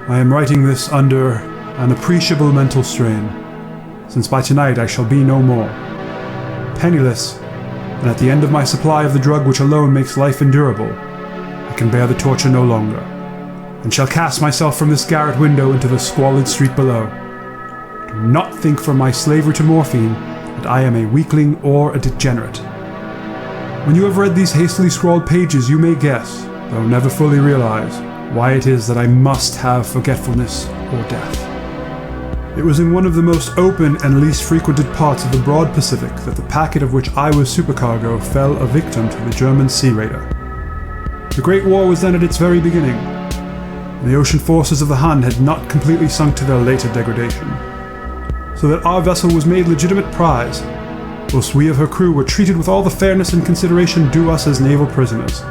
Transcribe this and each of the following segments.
I am writing this under an appreciable mental strain, since by tonight I shall be no more. Penniless, and at the end of my supply of the drug which alone makes life endurable, I can bear the torture no longer, and shall cast myself from this garret window into the squalid street below. Do not think from my slavery to morphine that I am a weakling or a degenerate. When you have read these hastily scrawled pages, you may guess, though never fully realize, why it is that I must have forgetfulness or death. It was in one of the most open and least frequented parts of the broad Pacific that the packet of which I was supercargo fell a victim to the German sea raider. The Great War was then at its very beginning, and the ocean forces of the Hun had not completely sunk to their later degradation, so that our vessel was made legitimate prize, whilst we of her crew were treated with all the fairness and consideration due us as naval prisoners.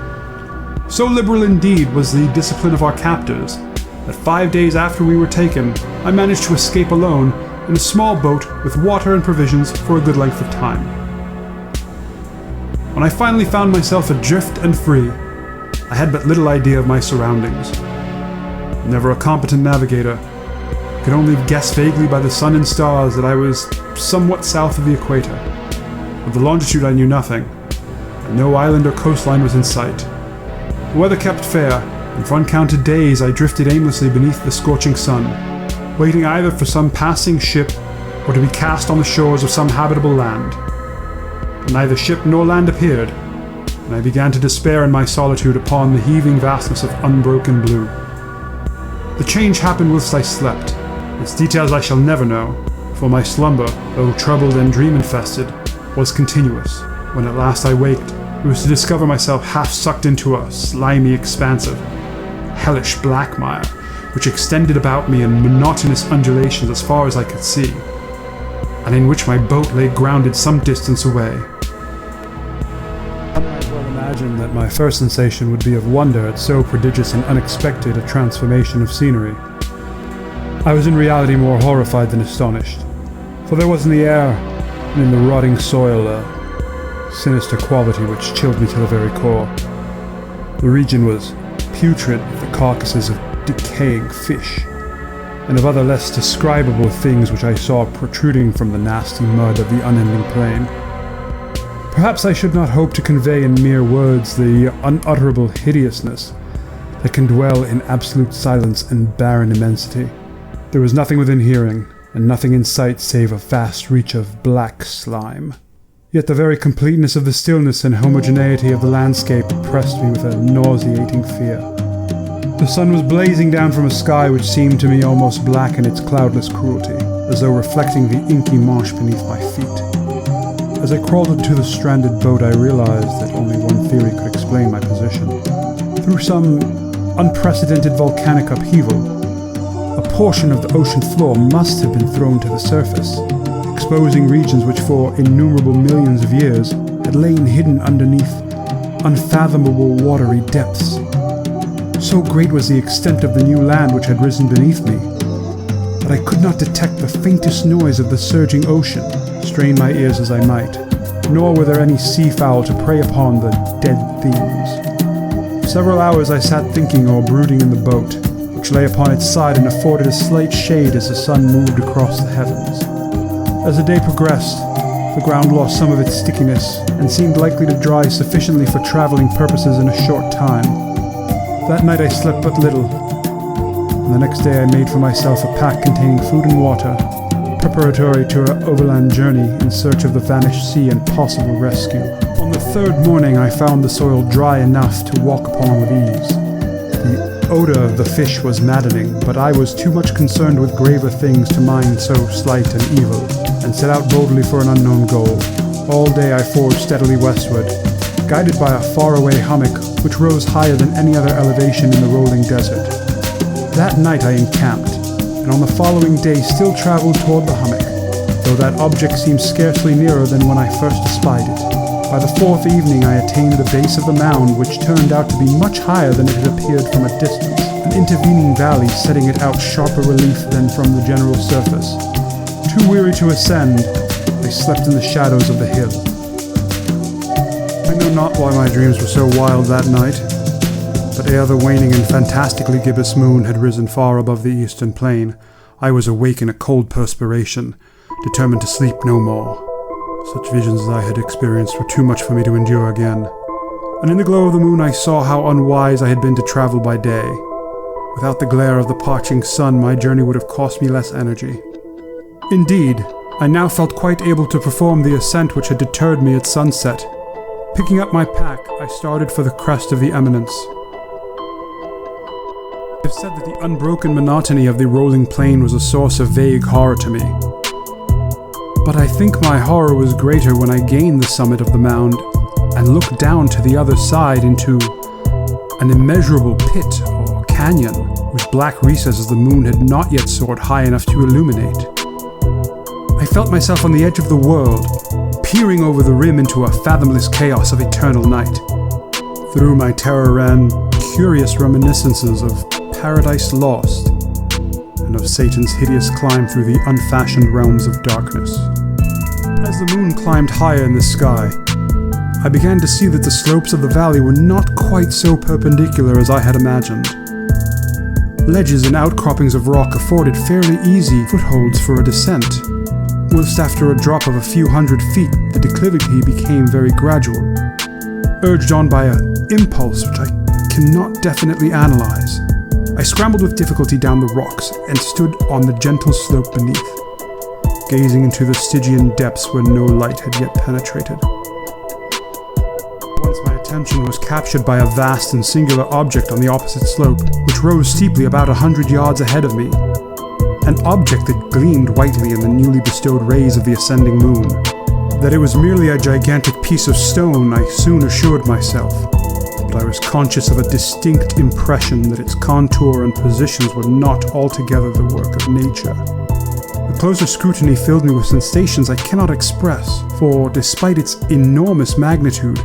So liberal indeed was the discipline of our captors, that 5 days after we were taken, I managed to escape alone in a small boat with water and provisions for a good length of time. When I finally found myself adrift and free, I had but little idea of my surroundings. Never a competent navigator, could only guess vaguely by the sun and stars that I was somewhat south of the equator. Of the longitude I knew nothing, and no island or coastline was in sight. The weather kept fair, and for uncounted days I drifted aimlessly beneath the scorching sun, waiting either for some passing ship or to be cast on the shores of some habitable land. But neither ship nor land appeared, and I began to despair in my solitude upon the heaving vastness of unbroken blue. The change happened whilst I slept. Its details I shall never know, for my slumber, though troubled and dream-infested, was continuous. When at last I waked, it was to discover myself half sucked into a slimy expanse of hellish black mire, which extended about me in monotonous undulations as far as I could see, and in which my boat lay grounded some distance away. I might well imagine that my first sensation would be of wonder at so prodigious and unexpected a transformation of scenery. I was in reality more horrified than astonished, for there was in the air and in the rotting soil a sinister quality which chilled me to the very core. The region was putrid with the carcasses of decaying fish, and of other less describable things which I saw protruding from the nasty mud of the unending plain. Perhaps I should not hope to convey in mere words the unutterable hideousness that can dwell in absolute silence and barren immensity. There was nothing within hearing, and nothing in sight save a vast reach of black slime. Yet the very completeness of the stillness and homogeneity of the landscape oppressed me with a nauseating fear. The sun was blazing down from a sky which seemed to me almost black in its cloudless cruelty, as though reflecting the inky marsh beneath my feet. As I crawled into the stranded boat, I realized that only one theory could explain my position. Through some unprecedented volcanic upheaval, a portion of the ocean floor must have been thrown to the surface, exposing regions which for innumerable millions of years had lain hidden underneath unfathomable watery depths. So great was the extent of the new land which had risen beneath me, that I could not detect the faintest noise of the surging ocean, strain my ears as I might, nor were there any seafowl to prey upon the dead things. For several hours I sat thinking or brooding in the boat, which lay upon its side and afforded a slight shade as the sun moved across the heavens. As the day progressed, the ground lost some of its stickiness and seemed likely to dry sufficiently for traveling purposes in a short time. That night I slept but little, and the next day I made for myself a pack containing food and water, preparatory to an overland journey in search of the vanished sea and possible rescue. On the third morning I found the soil dry enough to walk upon with ease. The odor of the fish was maddening, but I was too much concerned with graver things to mind so slight and evil, and set out boldly for an unknown goal. All day I forged steadily westward, guided by a faraway hummock which rose higher than any other elevation in the rolling desert. That night I encamped, and on the following day still traveled toward the hummock, though that object seemed scarcely nearer than when I first espied it. By the fourth evening I attained the base of the mound, which turned out to be much higher than it had appeared from a distance, an intervening valley setting it out sharper relief than from the general surface. Too weary to ascend, I slept in the shadows of the hill. I know not why my dreams were so wild that night. But ere the waning and fantastically gibbous moon had risen far above the eastern plain, I was awake in a cold perspiration, determined to sleep no more. Such visions as I had experienced were too much for me to endure again. And in the glow of the moon I saw how unwise I had been to travel by day. Without the glare of the parching sun, my journey would have cost me less energy. Indeed, I now felt quite able to perform the ascent which had deterred me at sunset. Picking up my pack, I started for the crest of the eminence. I've said that the unbroken monotony of the rolling plain was a source of vague horror to me. But I think my horror was greater when I gained the summit of the mound and looked down to the other side into an immeasurable pit or canyon whose black recesses the moon had not yet soared high enough to illuminate. I felt myself on the edge of the world, peering over the rim into a fathomless chaos of eternal night. Through my terror ran curious reminiscences of Paradise Lost and of Satan's hideous climb through the unfashioned realms of darkness. As the moon climbed higher in the sky, I began to see that the slopes of the valley were not quite so perpendicular as I had imagined. Ledges and outcroppings of rock afforded fairly easy footholds for a descent, whilst after a drop of a few hundred feet, the declivity became very gradual, urged on by an impulse which I cannot definitely analyze. I scrambled with difficulty down the rocks and stood on the gentle slope beneath, gazing into the Stygian depths where no light had yet penetrated. Once my attention was captured by a vast and singular object on the opposite slope, which rose steeply about 100 yards ahead of me. An object that gleamed whitely in the newly bestowed rays of the ascending moon. That it was merely a gigantic piece of stone I soon assured myself, but I was conscious of a distinct impression that its contour and positions were not altogether the work of nature. A closer scrutiny filled me with sensations I cannot express, for despite its enormous magnitude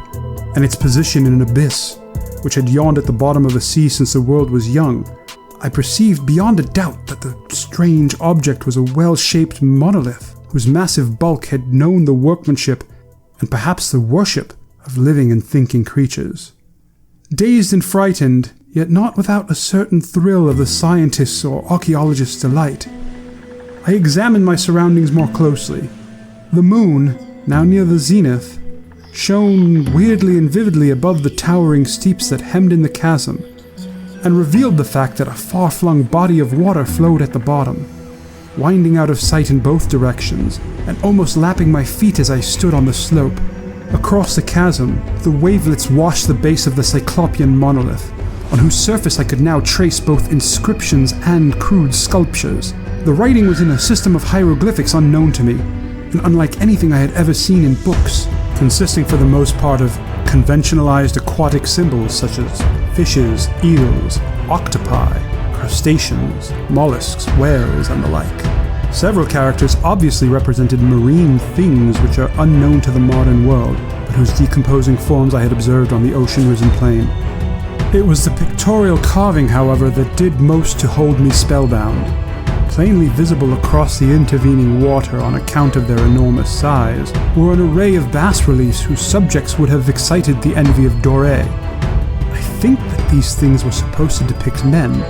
and its position in an abyss, which had yawned at the bottom of the sea since the world was young, I perceived beyond a doubt that the strange object was a well-shaped monolith, whose massive bulk had known the workmanship and perhaps the worship of living and thinking creatures. Dazed and frightened, yet not without a certain thrill of the scientist's or archaeologist's delight, I examined my surroundings more closely. The moon, now near the zenith, shone weirdly and vividly above the towering steeps that hemmed in the chasm, and revealed the fact that a far-flung body of water flowed at the bottom, winding out of sight in both directions, and almost lapping my feet as I stood on the slope. Across the chasm, the wavelets washed the base of the Cyclopean monolith, on whose surface I could now trace both inscriptions and crude sculptures. The writing was in a system of hieroglyphics unknown to me, and unlike anything I had ever seen in books, consisting for the most part of conventionalized aquatic symbols such as fishes, eels, octopi, crustaceans, mollusks, whales, and the like. Several characters obviously represented marine things which are unknown to the modern world, but whose decomposing forms I had observed on the ocean-risen plain. It was the pictorial carving, however, that did most to hold me spellbound. Plainly visible across the intervening water on account of their enormous size, were an array of bas-reliefs whose subjects would have excited the envy of Doré. I think that these things were supposed to depict men.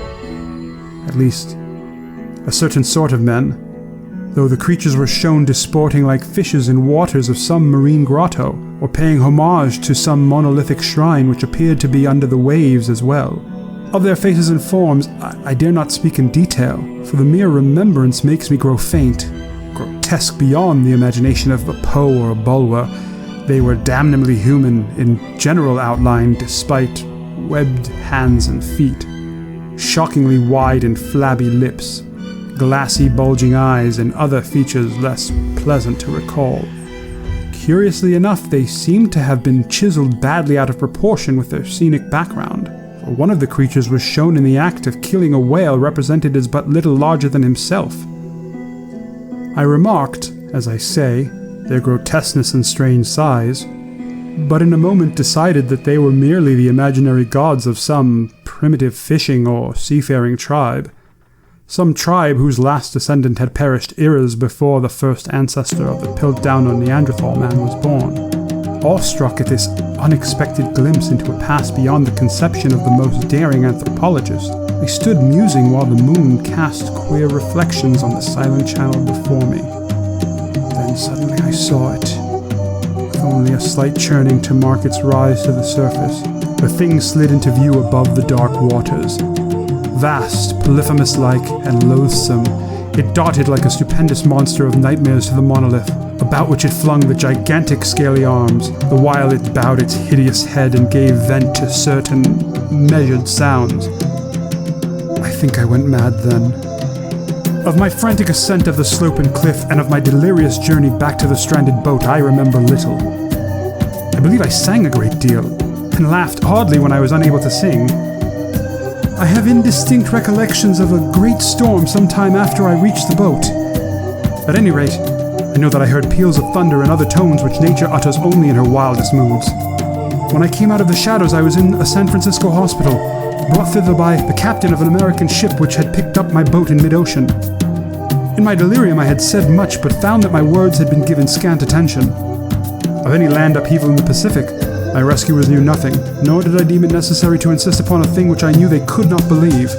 At least, a certain sort of men, though the creatures were shown disporting like fishes in waters of some marine grotto, or paying homage to some monolithic shrine which appeared to be under the waves as well. Of their faces and forms, I dare not speak in detail, for the mere remembrance makes me grow faint. Grotesque beyond the imagination of a Poe or a Bulwer, they were damnably human in general outline despite webbed hands and feet, shockingly wide and flabby lips, glassy bulging eyes, and other features less pleasant to recall. Curiously enough, they seemed to have been chiseled badly out of proportion with their scenic background. One of the creatures was shown in the act of killing a whale represented as but little larger than himself. I remarked, as I say, their grotesqueness and strange size, but in a moment decided that they were merely the imaginary gods of some primitive fishing or seafaring tribe, some tribe whose last descendant had perished eras before the first ancestor of the Piltdown or Neanderthal man was born. awestruck at this unexpected glimpse into a past beyond the conception of the most daring anthropologist. I stood musing while the moon cast queer reflections on the silent channel before me. Then suddenly I saw it, with only a slight churning to mark its rise to the surface. The thing slid into view above the dark waters. Vast, Polyphemus-like, and loathsome, it darted like a stupendous monster of nightmares to the monolith, about which it flung the gigantic scaly arms, the while it bowed its hideous head and gave vent to certain measured sounds. I think I went mad then. Of my frantic ascent of the slope and cliff, and of my delirious journey back to the stranded boat, I remember little. I believe I sang a great deal, and laughed oddly when I was unable to sing. I have indistinct recollections of a great storm some time after I reached the boat. At any rate, I know that I heard peals of thunder and other tones which nature utters only in her wildest moods. When I came out of the shadows, I was in a San Francisco hospital, brought thither by the captain of an American ship which had picked up my boat in mid-ocean. In my delirium I had said much, but found that my words had been given scant attention. Of any land upheaval in the Pacific, my rescuers knew nothing, nor did I deem it necessary to insist upon a thing which I knew they could not believe.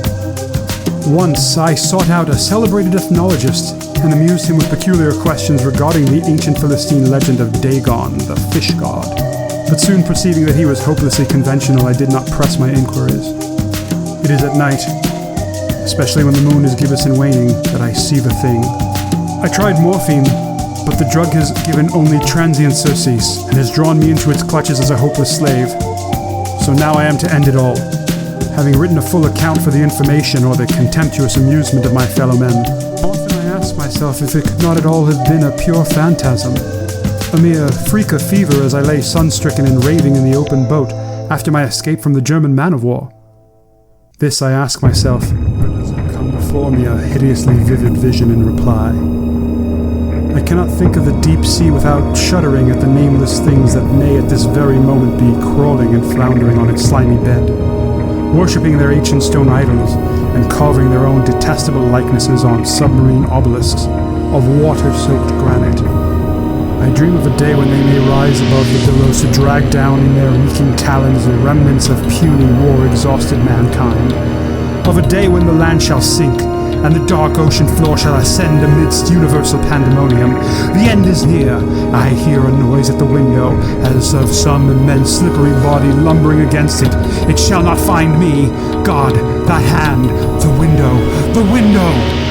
Once I sought out a celebrated ethnologist and amused him with peculiar questions regarding the ancient Philistine legend of Dagon, the fish god. But soon perceiving that he was hopelessly conventional, I did not press my inquiries. It is at night, especially when the moon is gibbous and waning, that I see the thing. I tried morphine, but the drug has given only transient surcease and has drawn me into its clutches as a hopeless slave. So now I am to end it all, having written a full account for the information or the contemptuous amusement of my fellow men. Often I ask myself if it could not at all have been a pure phantasm, a mere freak of fever as I lay sun-stricken and raving in the open boat after my escape from the German man-of-war. This I ask myself, but does it come before me a hideously vivid vision in reply? I cannot think of the deep sea without shuddering at the nameless things that may at this very moment be crawling and floundering on its slimy bed, worshipping their ancient stone idols and carving their own detestable likenesses on submarine obelisks of water-soaked granite. I dream of a day when they may rise above the billows to drag down in their reeking talons the remnants of puny war-exhausted mankind. Of a day when the land shall sink, and the dark ocean floor shall ascend amidst universal pandemonium. The end is near. I hear a noise at the window, as of some immense slippery body lumbering against it. It shall not find me. God, that hand, the window, the window!